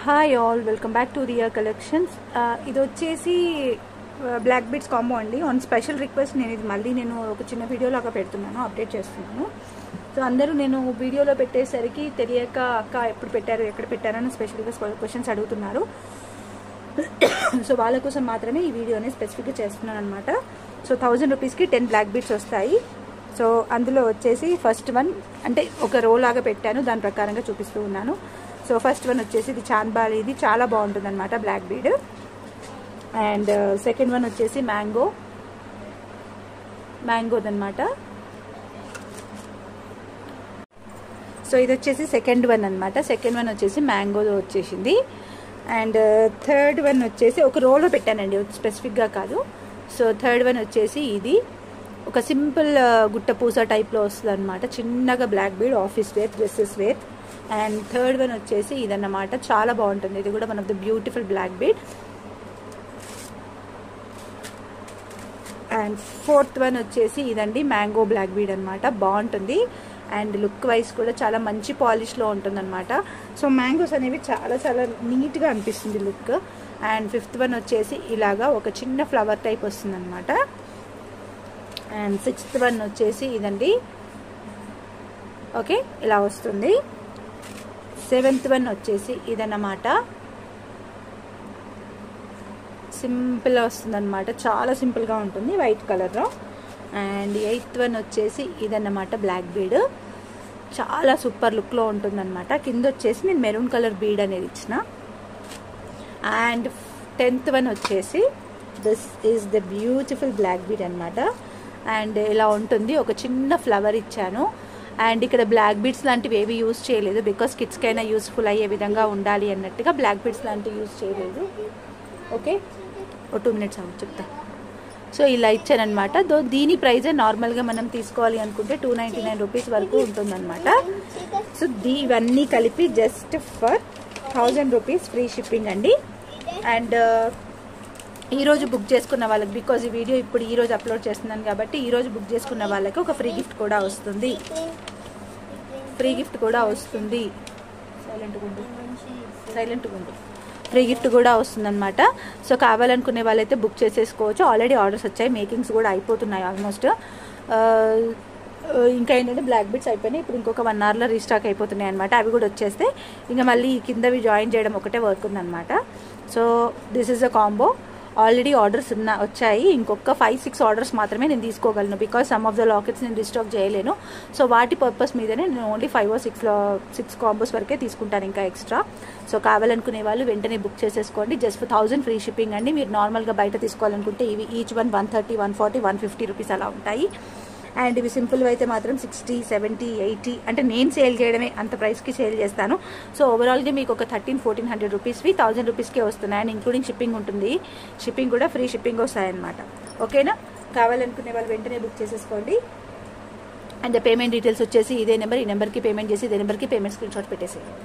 Hi all, welcome back to Riya collections. ఇది వచ్చేసి black beads combo అండి. ఆన్ స్పెషల్ రిక్వెస్ట్ నేను ఇది మళ్ళీ ఒక చిన్న వీడియోలాగా పెడుతున్నాను, అప్డేట్ చేస్తున్నాను. సో అందరూ నేను వీడియోలో పెట్టేసరికి తెలియక అక్క ఎప్పుడు పెట్టారు, ఎక్కడ పెట్టారని స్పెషల్గా క్వశ్చన్స్ అడుగుతున్నారు. సో వాళ్ళ కోసం మాత్రమే ఈ వీడియోని స్పెసిఫిక్గా చేస్తున్నాను అనమాట. సో 1000 రూపీస్కి 10 బ్లాక్ బీడ్స్ వస్తాయి. సో అందులో వచ్చేసి ఫస్ట్ వన్ అంటే ఒక రో లాగా పెట్టాను, దాని ప్రకారంగా చూపిస్తూ ఉన్నాను. సో ఫస్ట్ వన్ వచ్చేసి ఇది చాంద్బాలి, ఇది చాలా బాగుంటుంది అనమాట black bead. And second one వచ్చేసి మ్యాంగోదనమాట. సో ఇది వచ్చేసి సెకండ్ వన్ అనమాట. సెకండ్ వన్ వచ్చేసి మ్యాంగోలో వచ్చేసింది. అండ్ థర్డ్ వన్ వచ్చేసి ఒక రోలో పెట్టానండి, స్పెసిఫిక్గా కాదు. సో థర్డ్ వన్ వచ్చేసి ఇది ఒక సింపుల్ గుట్ట పూస టైప్లో వస్తుంది అనమాట, చిన్నగా black bead, office wear, dresses wear. And third one వచ్చేసి ఇదన్నమాట, చాలా బాగుంటుంది. ఇది కూడా one of the beautiful black bead. And fourth one వచ్చేసి ఇదండి, మ్యాంగో బ్లాక్ బీడ్ అనమాట, బాగుంటుంది. అండ్ లుక్ వైజ్ కూడా చాలా మంచి పాలిష్లో ఉంటుంది అనమాట. సో మ్యాంగోస్ అనేవి చాలా చాలా నీట్గా అనిపిస్తుంది లుక్. అండ్ ఫిఫ్త్ వన్ వచ్చేసి ఇలాగా ఒక చిన్న ఫ్లవర్ టైప్ వస్తుంది అనమాట. అండ్ సిక్స్త్ వన్ వచ్చేసి ఇదండి, ఓకే, ఇలా వస్తుంది. సెవెంత్ వన్ వచ్చేసి ఇదన్నమాట, సింపుల్గా వస్తుంది అనమాట, చాలా సింపుల్గా ఉంటుంది, వైట్ కలర్లో. అండ్ ఎయిత్ వన్ వచ్చేసి ఇదన్నమాట బ్లాక్ బీడ్, చాలా సూపర్ లుక్లో ఉంటుంది అనమాట. కింద వచ్చేసి నేను మెరూన్ కలర్ బీడ్ అనేది ఇచ్చిన. అండ్ 10th వన్ వచ్చేసి this is the beautiful black bead అనమాట. అండ్ ఇలా ఉంటుంది, ఒక చిన్న ఫ్లవర్ ఇచ్చాను. అండ్ ఇక్కడ బ్లాక్ బీడ్స్ లాంటివి ఏవి యూజ్ చేయలేదు, బికాస్ కిడ్స్కైనా యూస్ఫుల్ అయ్యే విధంగా ఉండాలి అన్నట్టుగా బ్లాక్ బీడ్స్ లాంటివి యూజ్ చేయలేదు. ఓకే, ఓ 2 minutes అవ్వ చెప్తా. సో ఇలా ఇచ్చానమాట. దీని ప్రైజే నార్మల్గా మనం తీసుకోవాలి అనుకుంటే 299 రూపీస్ వరకు ఉంటుందన్నమాట. సో ఇవన్నీ కలిపి just for 1000 rupees free shipping అండి. అండ్ ఈరోజు బుక్ చేసుకున్న వాళ్ళకి, బికాజ్ ఈ వీడియో ఇప్పుడు ఈరోజు అప్లోడ్ చేస్తున్నాను కాబట్టి ఈరోజు బుక్ చేసుకున్న వాళ్ళకి ఒక ఫ్రీ గిఫ్ట్ కూడా వస్తుంది. సైలెంట్గా ఉండు. ఫ్రీ గిఫ్ట్ కూడా వస్తుందన్నమాట. సో కావాలనుకునే వాళ్ళైతే బుక్ చేసేసుకోవచ్చు. ఆల్రెడీ ఆర్డర్స్ వచ్చాయి, మేకింగ్స్ కూడా అయిపోతున్నాయి ఆల్మోస్ట్. ఇంకా ఏంటంటే బ్లాక్ బీడ్స్ అయిపోయినాయి, ఇప్పుడు ఇంకొక 1 hourలో రీస్టాక్ అయిపోతున్నాయి అనమాట. అవి కూడా వచ్చేస్తే ఇంకా మళ్ళీ కిందవి జాయిన్ చేయడం ఒకటే వర్క్ ఉందన్నమాట. So this is a combo. Already orders వచ్చాయి, ఇంకొక 5-6 ఆర్డర్స్ మాత్రమే నేను తీసుకోగలను, because some of the lockets నేను రీస్టాక్ చేయలేను. సో వాటి పర్పస్ మీదనే నేను ఓన్లీ 5 or 6 కాంబోస్ వరకే తీసుకుంటాను, ఇంకా ఎక్స్ట్రా. సో కావాలనుకునే వాళ్ళు వెంటనే బుక్ చేసేసుకోండి. జస్ట్ ఫర్ 1000 ఫ్రీ షిప్పింగ్ అండి. మీరు నార్మల్గా బయట తీసుకోవాలనుకుంటే ఇవి ఈచ్ వన్ 130, 140, 150 రూపీస్ అలా ఉంటాయి. అండ్ ఇవి సింపుల్గా అయితే మాత్రం 60, 70, 80 అంటే నేను సేల్ చేయడమే అంత ప్రైస్కి సేల్ చేస్తాను. సో ఓవరాల్గా మీకు ఒక 1300-1400 రూపీస్వి 1000 రూపీస్కే వస్తున్నాయి. అండ్ ఇంక్లూడింగ్ షిప్పింగ్ ఉంటుంది, షిప్పింగ్ కూడా ఫ్రీ షిప్పింగ్ వస్తాయన్నమాట. ఓకేనా, కావాలనుకునే వాళ్ళు వెంటనే బుక్ చేసేసుకోండి. అండ్ పేమెంట్ డీటెయిల్స్ వచ్చేసి ఇదే నెంబర్, ఈ నెంబర్కి పేమెంట్ చేసి ఇదే నెంబర్కి పేమెంట్ స్క్రీన్ షాట్ పెట్టేసేయండి.